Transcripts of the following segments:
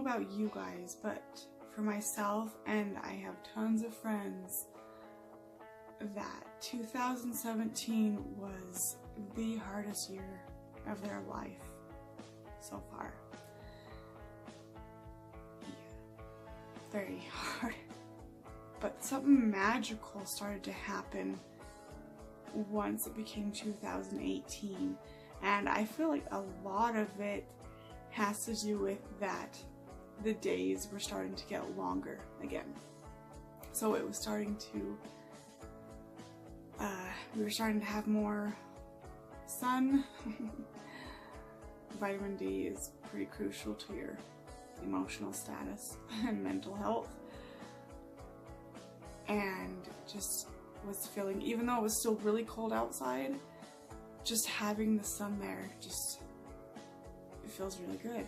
about you guys, but for myself, and I have tons of friends, that 2017 was the hardest year of their life so far. Yeah, very hard. But something magical started to happen once it became 2018, and I feel like a lot of it has to do with that the days were starting to get longer again. So it was starting to, we were starting to have more sun. Vitamin D is pretty crucial to your emotional status and mental health. And just was feeling, even though it was still really cold outside, just having the sun there, just, it feels really good.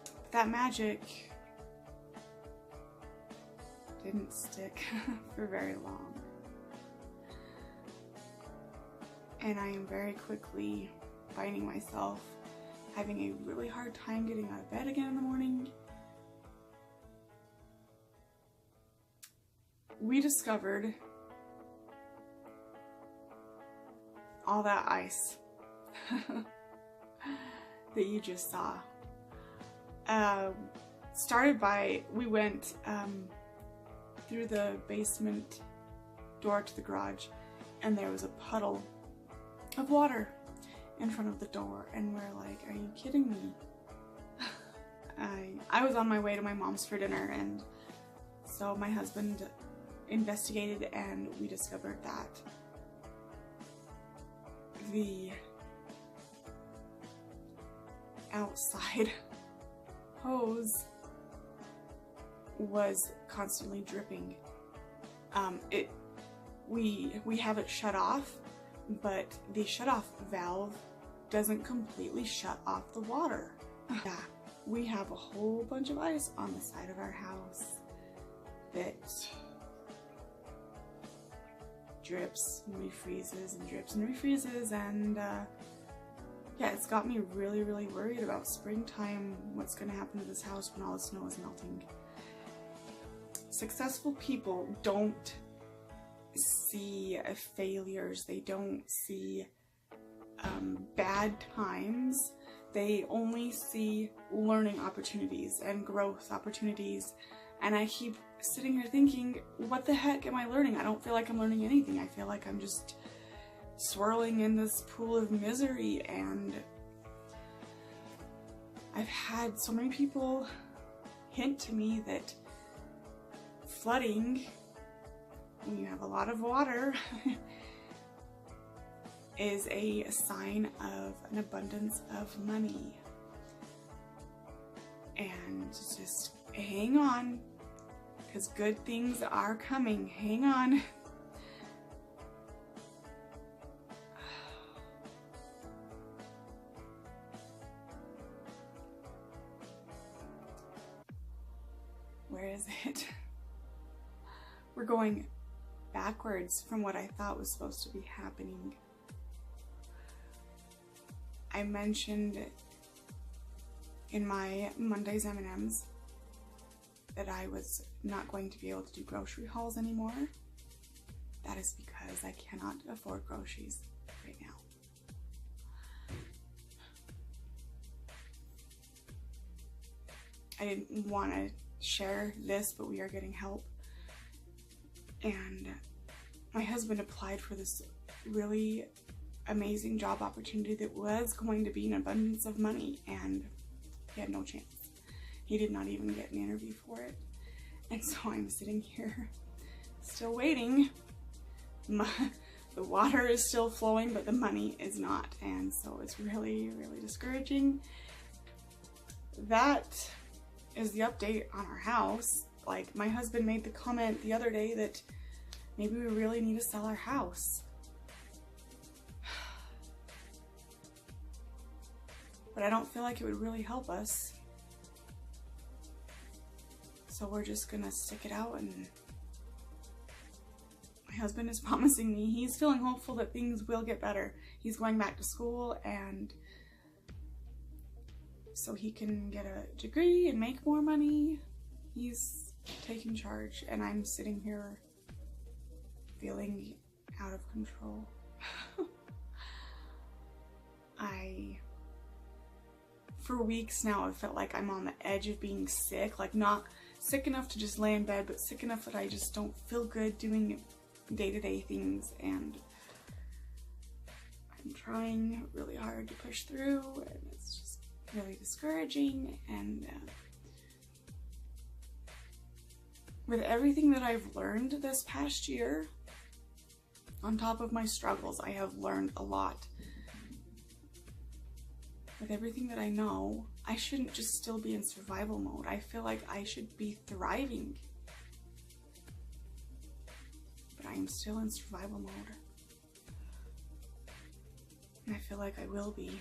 But that magic didn't stick for very long. And I am very quickly finding myself having a really hard time getting out of bed again in the morning. We discovered all that ice that you just saw. Started by, we went through the basement door to the garage, and there was a puddle of water in front of the door, and we're like, are you kidding me? I was on my way to my mom's for dinner, and so my husband investigated, and we discovered that the outside hose was constantly dripping. We have it shut off, but the shutoff valve doesn't completely shut off the water. Yeah, we have a whole bunch of ice on the side of our house that drips and refreezes and drips and refreezes, and yeah, it's got me really, really worried about springtime, what's going to happen to this house when all the snow is melting. Successful people don't see failures, they don't see bad times, they only see learning opportunities and growth opportunities. And I keep sitting here thinking, what the heck am I learning? I don't feel like I'm learning anything. I feel like I'm just swirling in this pool of misery, and I've had so many people hint to me that flooding, when you have a lot of water, is a sign of an abundance of money. And just hang on, because good things are coming. Hang on. Where is it? We're going backwards from what I thought was supposed to be happening. I mentioned in my Monday's M&Ms that I was not going to be able to do grocery hauls anymore. That is because I cannot afford groceries right now. I didn't want to share this, but we are getting help. And my husband applied for this really amazing job opportunity that was going to be an abundance of money, and he had no chance. He did not even get an interview for it. And so I'm sitting here still waiting. The water is still flowing, but the money is not. And so it's really, really discouraging. That is the update on our house. Like, my husband made the comment the other day that maybe we really need to sell our house. But I don't feel like it would really help us. So we're just gonna stick it out, and my husband is promising me, he's feeling hopeful that things will get better. He's going back to school, and so he can get a degree and make more money. He's taking charge, and I'm sitting here feeling out of control. For weeks now, I've felt like I'm on the edge of being sick, like not sick enough to just lay in bed, but sick enough that I just don't feel good doing day-to-day things, and I'm trying really hard to push through, and it's just really discouraging. And with everything that I've learned this past year, on top of my struggles, I have learned a lot. With everything that I know, I shouldn't just still be in survival mode. I feel like I should be thriving. But I am still in survival mode. And I feel like I will be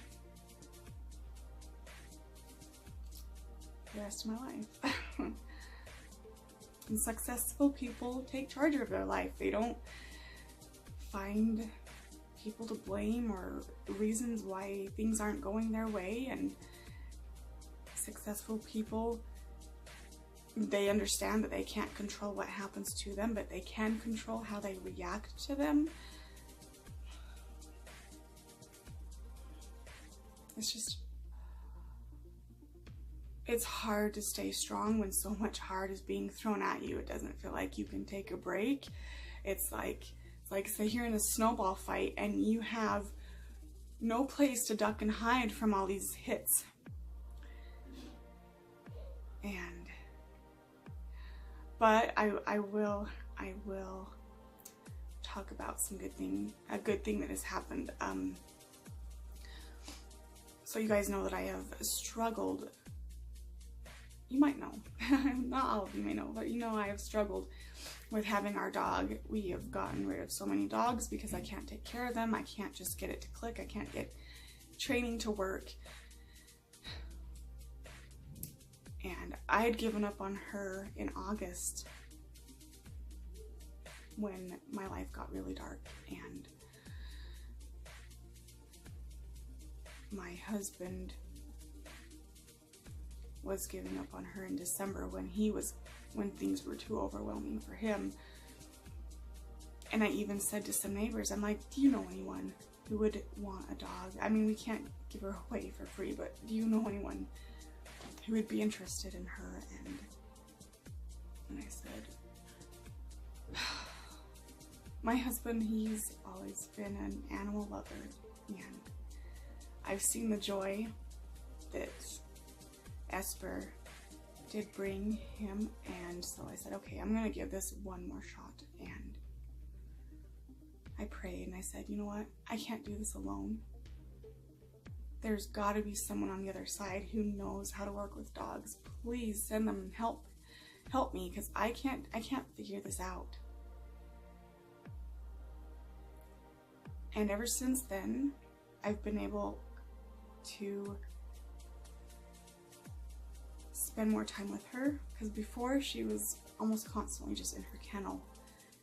the rest of my life. And successful people take charge of their life. They don't find people to blame or reasons why things aren't going their way. And successful people, they understand that they can't control what happens to them, but they can control how they react to them. It's hard to stay strong when so much hard is being thrown at you. It doesn't feel like you can take a break. It's like say you're in a snowball fight and you have no place to duck and hide from all these hits. But I will talk about a good thing that has happened. So you guys know that I have struggled. You might know, not all of you may know, but you know I have struggled with having our dog. We have gotten rid of so many dogs because I can't take care of them. I can't just get it to click. I can't get training to work. And I had given up on her in August when my life got really dark, and my husband was giving up on her in December when things were too overwhelming for him. And I even said to some neighbors, I'm like, do you know anyone who would want a dog? I mean, we can't give her away for free, but do you know anyone who would be interested in her? And I said, my husband, he's always been an animal lover, and I've seen the joy that Esper did bring him, and so I said, okay, I'm gonna give this one more shot. And I prayed and I said, you know what, I can't do this alone. There's gotta be someone on the other side who knows how to work with dogs. Please send them and help me, because I can't figure this out. And ever since then, I've been able to spend more time with her, because before she was almost constantly just in her kennel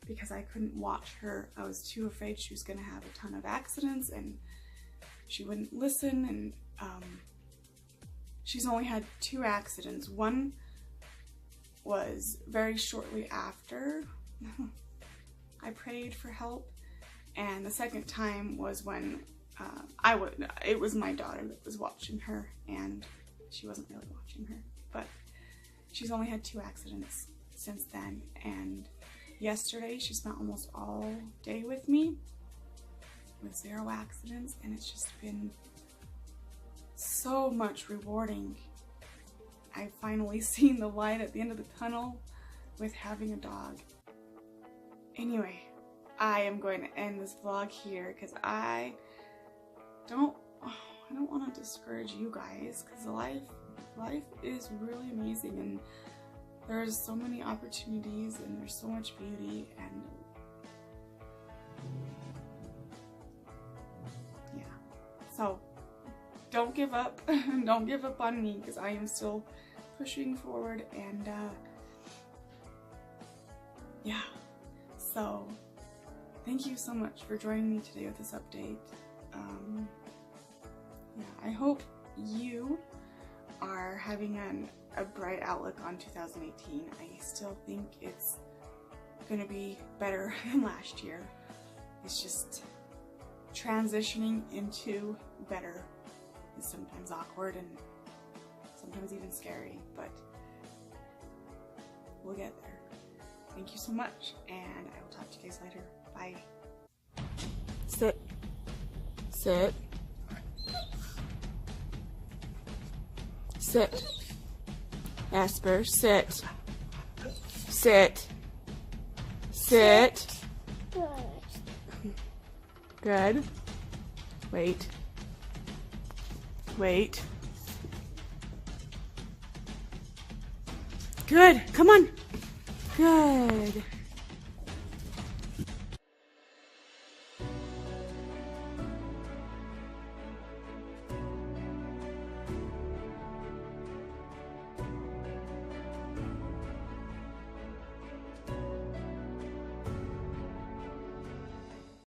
because I couldn't watch her. I was too afraid she was going to have a ton of accidents, and she wouldn't listen. And she's only had 2 accidents. One was very shortly after I prayed for help, and the second time was when it was my daughter that was watching her, and she wasn't really watching her. But she's only had 2 accidents since then, and yesterday she spent almost all day with me with 0 accidents, and it's just been so much rewarding. I've finally seen the light at the end of the tunnel with having a dog. Anyway, I am going to end this vlog here because I don't want to discourage you guys, because life is really amazing, and there's so many opportunities, and there's so much beauty, and yeah. So don't give up. Don't give up on me, because I am still pushing forward, and yeah. So thank you so much for joining me today with this update. Yeah, I hope you are having a bright outlook on 2018. I still think it's gonna be better than last year. It's just transitioning into better is sometimes awkward and sometimes even scary, but we'll get there. Thank you so much, and I will talk to you guys later. Bye. Sit. Sit. Sit. Asper, sit. Sit. Sit. Good. Wait. Wait. Good. Come on. Good.